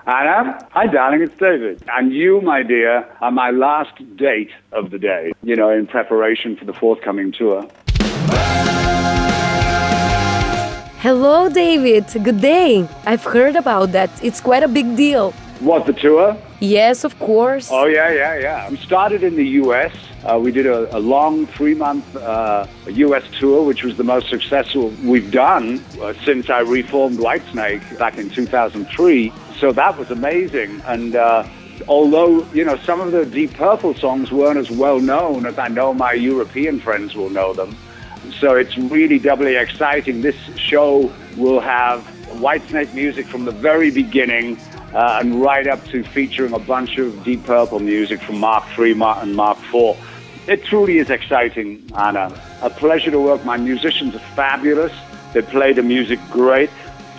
Anna, hi darling, it's David. And you, my dear, are my last date of the day, in preparation for the forthcoming tour. Hello, David. Good day. I've heard about that. It's quite a big deal. What, the tour? Yes, of course. Oh, yeah. We started in the U.S. We did a long 3-month U.S. tour, which was the most successful we've done since I reformed Whitesnake back in 2003. So that was amazing. And although, some of the Deep Purple songs weren't as well known as I know my European friends will know them. So it's really doubly exciting. This show will have Whitesnake music from the very beginning and right up to featuring a bunch of Deep Purple music from Mark III and Mark IV. It truly is exciting, Anna. A pleasure to work. My musicians are fabulous. They play the music great.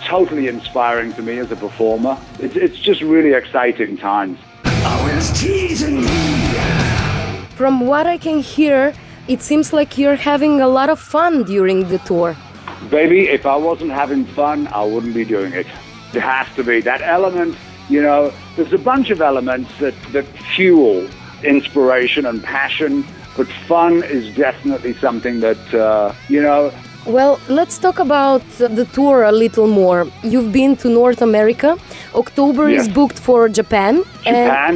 Totally inspiring to me as a performer. It's just really exciting times. I was teasing you. From what I can hear, it seems like you're having a lot of fun during the tour. Baby, if I wasn't having fun, I wouldn't be doing it. It has to be. That element, there's a bunch of elements that fuel inspiration and passion, but fun is definitely something that, Well, let's talk about the tour a little more. You've been to North America. October is booked for Japan. I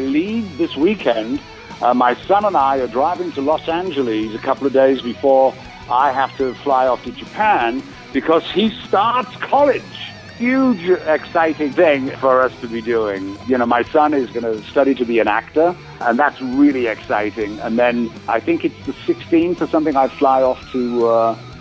leave this weekend. My son and I are driving to Los Angeles a couple of days before I have to fly off to Japan because he starts college. Huge, exciting thing for us to be doing. My son is going to study to be an actor, and that's really exciting. And then I think it's the 16th or something, I fly off to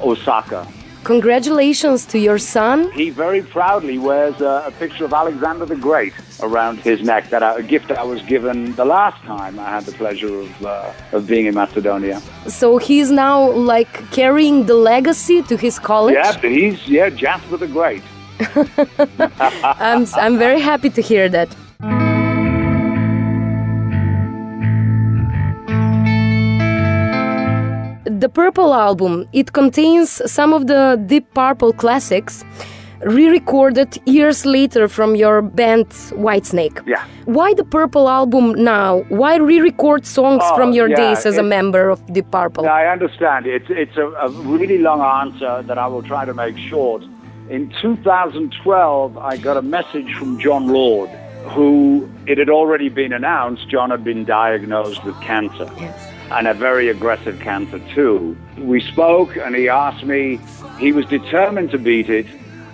Osaka. Congratulations to your son. He very proudly wears a picture of Alexander the Great around his neck, a gift I was given the last time I had the pleasure of being in Macedonia. So he's now carrying the legacy to his college? Yeah, he's Jasper the Great. I'm very happy to hear that. The Purple album, it contains some of the Deep Purple classics re-recorded years later from your band Whitesnake. Yeah. Why the Purple album now? Why re-record songs from your days as a member of Deep Purple? I understand. It's a really long answer that I will try to make short. In 2012, I got a message from John Lord, who, it had already been announced, John had been diagnosed with cancer. Yes. And a very aggressive cancer too. We spoke and he asked me, he was determined to beat it,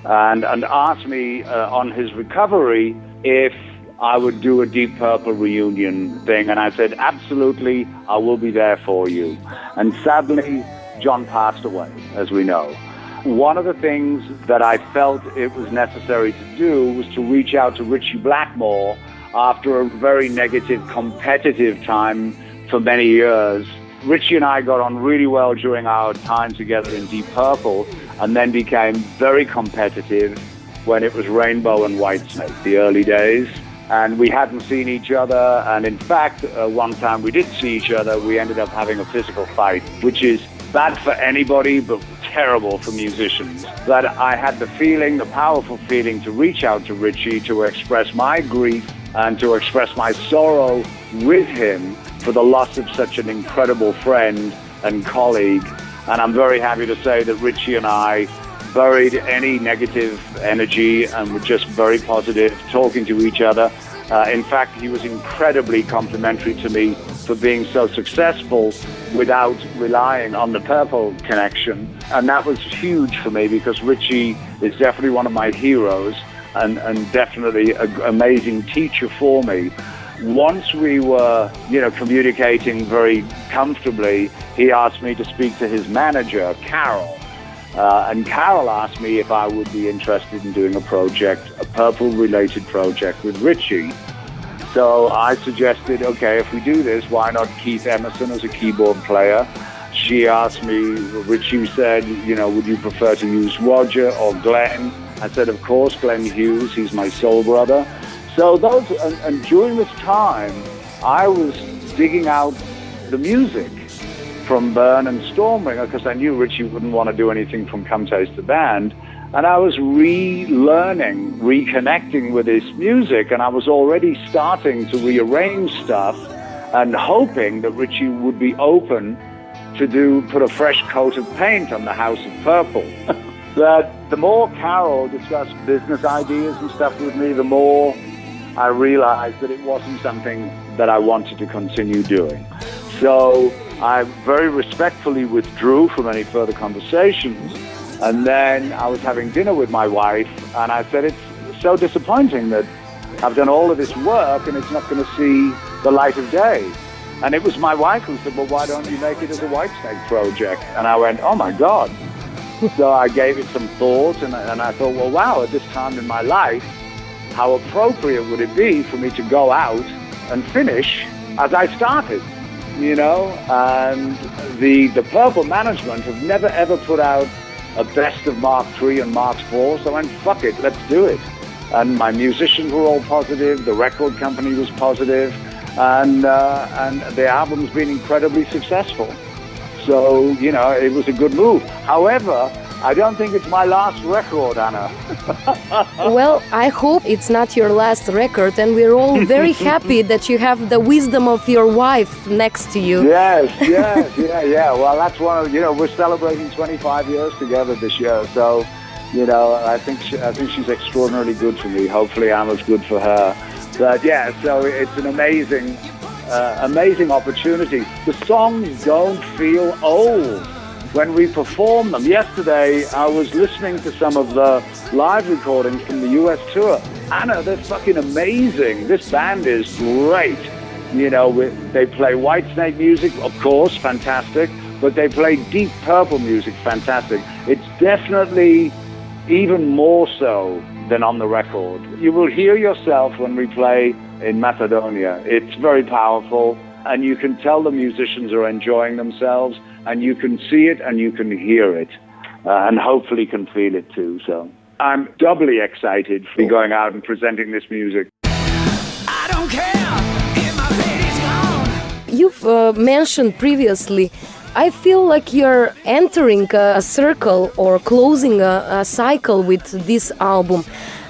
and asked me on his recovery if I would do a Deep Purple reunion thing. And I said, absolutely, I will be there for you. And sadly, John passed away, as we know. One of the things that I felt it was necessary to do was to reach out to Ritchie Blackmore after a very negative, competitive time for many years. Ritchie and I got on really well during our time together in Deep Purple, and then became very competitive when it was Rainbow and Whitesnake, the early days. And we hadn't seen each other, and in fact, one time we did see each other, we ended up having a physical fight, which is bad for anybody, but terrible for musicians. But I had the powerful feeling to reach out to Ritchie to express my grief and to express my sorrow with him for the loss of such an incredible friend and colleague. And I'm very happy to say that Ritchie and I buried any negative energy and were just very positive, talking to each other. In fact, he was incredibly complimentary to me for being so successful without relying on the Purple connection. And that was huge for me because Ritchie is definitely one of my heroes and definitely an amazing teacher for me. Once we were, communicating very comfortably, he asked me to speak to his manager, Carol. And Carol asked me if I would be interested in doing a Purple-related project with Ritchie. So I suggested, okay, if we do this, why not Keith Emerson as a keyboard player? She asked me, Ritchie said, would you prefer to use Roger or Glenn? I said, of course, Glenn Hughes, he's my soul brother. So and during this time, I was digging out the music from Burn and Stormbringer because I knew Ritchie wouldn't want to do anything from Come Taste the Band. And I was relearning, reconnecting with this music, and I was already starting to rearrange stuff and hoping that Richie would be open to put a fresh coat of paint on the House of Purple. But the more Carol discussed business ideas and stuff with me, the more I realized that it wasn't something that I wanted to continue doing. So I very respectfully withdrew from any further conversations. And then I was having dinner with my wife, and I said, it's so disappointing that I've done all of this work and it's not going to see the light of day. And it was my wife who said, well, why don't you make it as a Whitesnake project? And I went, oh my God. So I gave it some thought, and I thought, well, wow, at this time in my life, how appropriate would it be for me to go out and finish as I started, you know? And the Purple management have never, ever put out a best of Mark III and Mark IV, so I went, fuck it, let's do it. And my musicians were all positive, the record company was positive, and the album's been incredibly successful. So, you know, it was a good move. However, I don't think it's my last record, Anna. Well, I hope it's not your last record, and we're all very happy that you have the wisdom of your wife next to you. Yes. Well, that's one of, you know, we're celebrating 25 years together this year, so, you know, I think she's extraordinarily good for me. Hopefully I'm as good for her. But yeah, so it's an amazing opportunity. The songs don't feel old when we perform them. Yesterday, I was listening to some of the live recordings from the US tour. Anna, they're fucking amazing. This band is great. You know, they play Whitesnake music, of course, fantastic, but they play Deep Purple music, fantastic. It's definitely even more so than on the record. You will hear yourself when we play in Macedonia. It's very powerful, and you can tell the musicians are enjoying themselves, and you can see it and you can hear it, and hopefully can feel it too. So I'm doubly excited for going out and presenting this music. I don't care if my lady's gone. You've mentioned previously, I feel like you're entering a circle or closing a cycle with this album.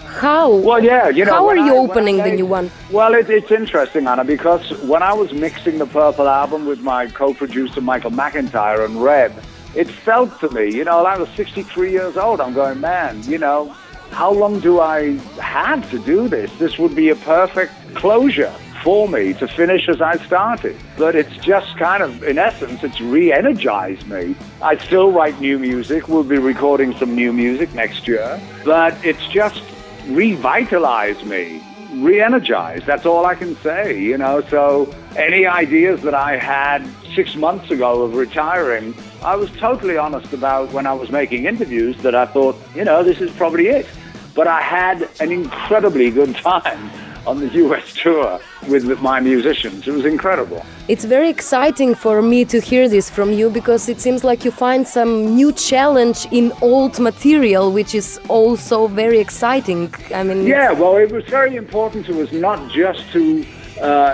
How? Well, yeah, you know. How are you opening the new one? Well, it's interesting, Anna, because when I was mixing the Purple album with my co-producer Michael McIntyre and Reb, it felt to me, you know, I was 63 years old. I'm going, man, you know, how long do I have to do this? This would be a perfect closure for me to finish as I started. But it's just kind of, in essence, it's re-energized me. I still write new music. We'll be recording some new music next year. But it's just revitalized me, re-energized. That's all I can say, you know. So any ideas that I had 6 months ago of retiring, I was totally honest about when I was making interviews that I thought, you know, this is probably it. But I had an incredibly good time on the US tour with my musicians. It was incredible. It's very exciting for me to hear this from you, because it seems like you find some new challenge in old material, which is also very exciting. I mean, yeah, well, it was very important to us not just to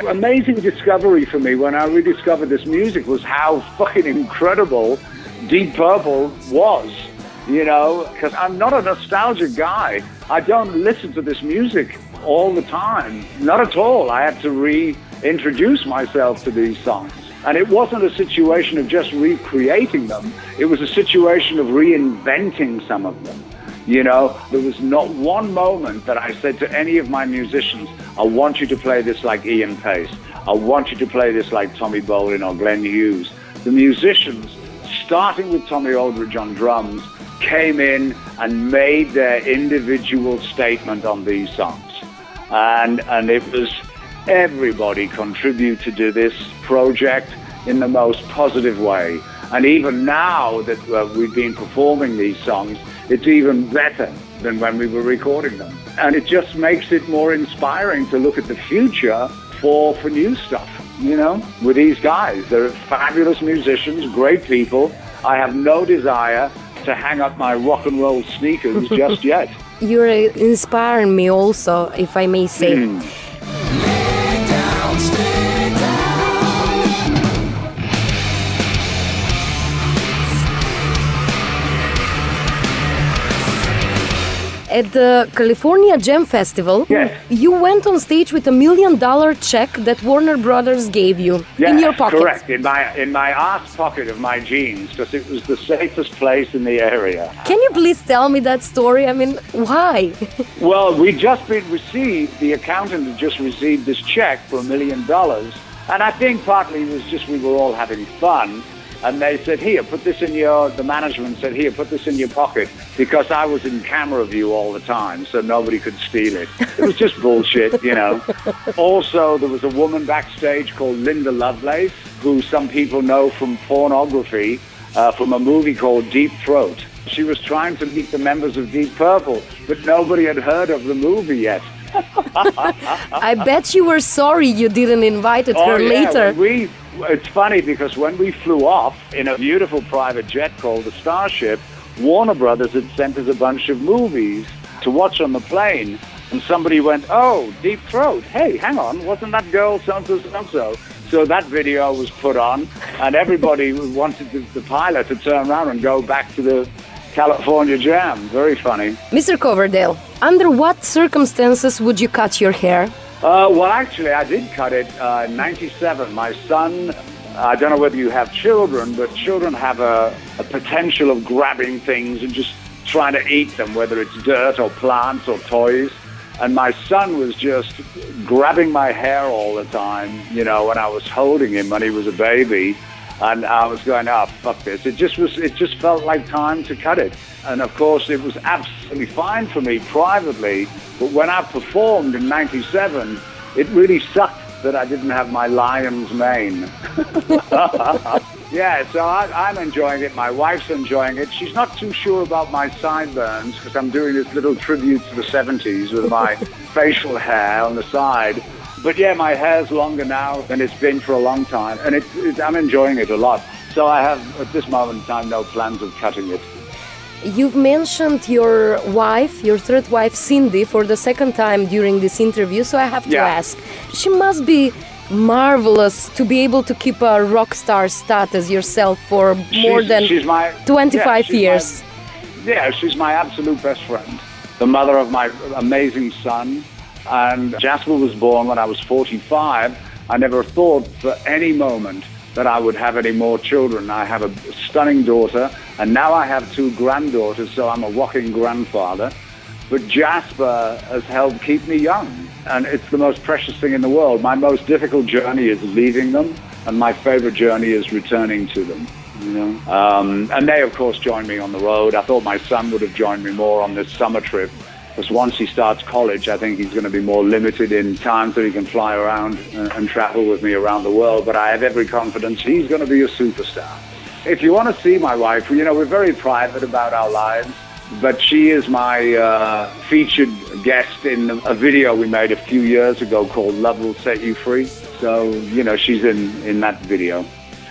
amazing discovery for me when I rediscovered this music was how fucking incredible Deep Purple was. You know, because I'm not a nostalgic guy. I don't listen to this music all the time. Not at all. I had to reintroduce myself to these songs. And it wasn't a situation of just recreating them. It was a situation of reinventing some of them. You know, there was not one moment that I said to any of my musicians, I want you to play this like Ian Pace. I want you to play this like Tommy Bolin or Glenn Hughes. The musicians, starting with Tommy Aldridge on drums, came in and made their individual statement on these songs. And it was, everybody contributed to this project in the most positive way. And even now that we've been performing these songs, it's even better than when we were recording them. And it just makes it more inspiring to look at the future for new stuff, you know, with these guys. They're fabulous musicians, great people. I have no desire to hang up my rock and roll sneakers just yet. You're inspiring me also, if I may say. Lay down, stay down. At the California Jam Festival, Yes. you went on stage with $1 million check that Warner Brothers gave you in your pocket. Correct. In my ass pocket of my jeans, because it was the safest place in the area. Can you please tell me that story? I mean, why? Well, the accountant had just received this check for $1 million, and I think partly it was just we were all having fun. And they said, the management said, here, put this in your pocket, because I was in camera view all the time, so nobody could steal it. It was just bullshit, you know. Also, there was a woman backstage called Linda Lovelace, who some people know from pornography, from a movie called Deep Throat. She was trying to meet the members of Deep Purple, but nobody had heard of the movie yet. I bet you were sorry you didn't invite her later. It's funny because when we flew off in a beautiful private jet called the Starship, Warner Brothers had sent us a bunch of movies to watch on the plane. And somebody went, oh, Deep Throat. Hey, hang on, wasn't that girl so-and-so, so-and-so? So that video was put on, and everybody wanted the pilot to turn around and go back to the California Jam. Very funny. Mr. Coverdale, under what circumstances would you cut your hair? Well, actually, I did cut it in 97. My son, I don't know whether you have children, but children have a potential of grabbing things and just trying to eat them, whether it's dirt or plants or toys. And my son was just grabbing my hair all the time, you know, when I was holding him when he was a baby. And I was going, oh, fuck this. It just felt like time to cut it. And of course, it was absolutely fine for me privately. But when I performed in 97, it really sucked that I didn't have my lion's mane. Yeah, so I'm enjoying it. My wife's enjoying it. She's not too sure about my sideburns because I'm doing this little tribute to the 70s with my facial hair on the side. But yeah, my hair's longer now than it's been for a long time, and I'm enjoying it a lot. So I have, at this moment in time, no plans of cutting it. You've mentioned your wife, your third wife, Cindy, for the second time during this interview, so I have to ask. She must be marvelous to be able to keep a rock star status yourself for more than 25 years. She's my absolute best friend, the mother of my amazing son. And Jasper was born when I was 45. I never thought for any moment that I would have any more children. I have a stunning daughter, and now I have 2 granddaughters, so I'm a walking grandfather. But Jasper has helped keep me young, and it's the most precious thing in the world. My most difficult journey is leaving them, and my favorite journey is returning to them. You know? And they, of course, joined me on the road. I thought my son would have joined me more on this summer trip, because once he starts college, I think he's going to be more limited in time so he can fly around and travel with me around the world. But I have every confidence he's going to be a superstar. If you want to see my wife, you know, we're very private about our lives, but she is my featured guest in a video we made a few years ago called Love Will Set You Free. So, you know, she's in that video.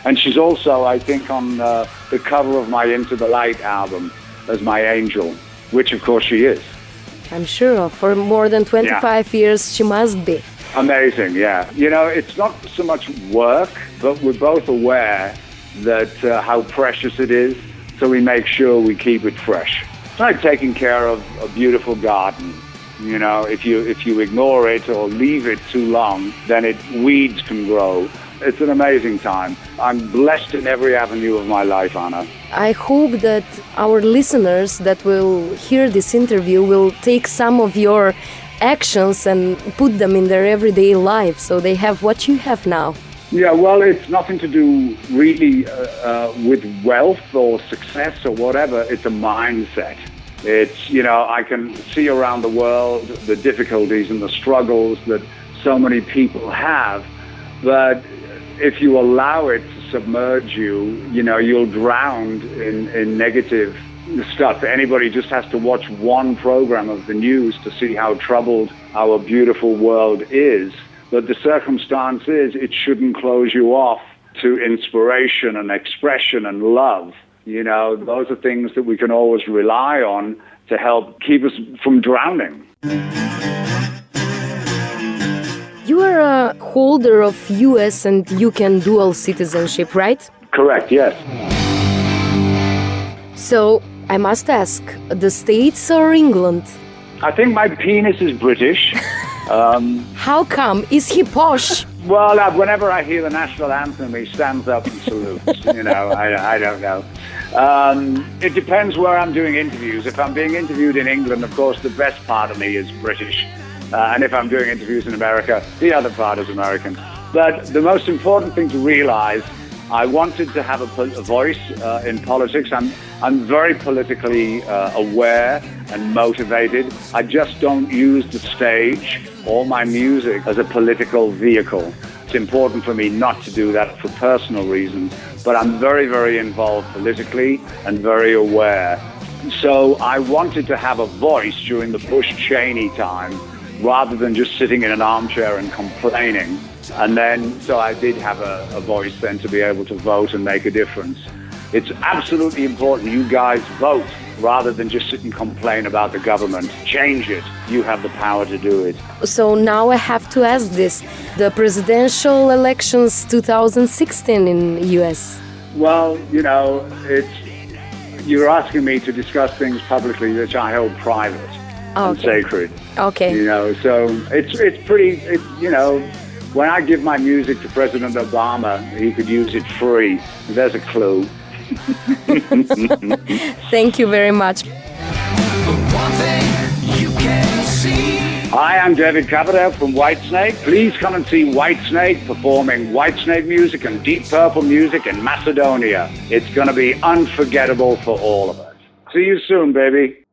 And she's also, I think, on the cover of my Into the Light album as my angel, which, of course, she is. I'm sure of. For more than 25 years, she must be. Amazing, yeah. You know, it's not so much work, but we're both aware that how precious it is, so we make sure we keep it fresh. It's like taking care of a beautiful garden. You know, if you ignore it or leave it too long, then weeds can grow. It's an amazing time. I'm blessed in every avenue of my life, Anna. I hope that our listeners that will hear this interview will take some of your actions and put them in their everyday life so they have what you have now. Yeah, well, it's nothing to do really with wealth or success or whatever. It's a mindset. It's, you know, I can see around the world the difficulties and the struggles that so many people have, but if you allow it to submerge you, you know, you'll drown in negative stuff. Anybody just has to watch one program of the news to see how troubled our beautiful world is. But the circumstance is it shouldn't close you off to inspiration and expression and love. You know, those are things that we can always rely on to help keep us from drowning. You are a holder of US and UK dual citizenship, right? Correct, yes. So, I must ask, the States or England? I think my penis is British. How come? Is he posh? Well, whenever I hear the national anthem, he stands up and salutes. I don't know. It depends where I'm doing interviews. If I'm being interviewed in England, of course, the best part of me is British. And if I'm doing interviews in America, the other part is American. But the most important thing to realize, I wanted to have a voice in politics. I'm very politically aware and motivated. I just don't use the stage or my music as a political vehicle. It's important for me not to do that for personal reasons, but I'm very, very involved politically and very aware. So I wanted to have a voice during the Bush-Cheney time rather than just sitting in an armchair and complaining. And then, so I did have a voice then to be able to vote and make a difference. It's absolutely important you guys vote rather than just sit and complain about the government. Change it. You have the power to do it. So now I have to ask this. The presidential elections 2016 in US. Well, you're asking me to discuss things publicly which I hold private and sacred. Okay. So it's pretty, when I give my music to President Obama, he could use it free. There's a clue. Thank you very much. One thing you can see. Hi, I'm David Coverdale from Whitesnake. Please come and see Whitesnake performing Whitesnake music and Deep Purple music in Macedonia. It's going to be unforgettable for all of us. See you soon, baby.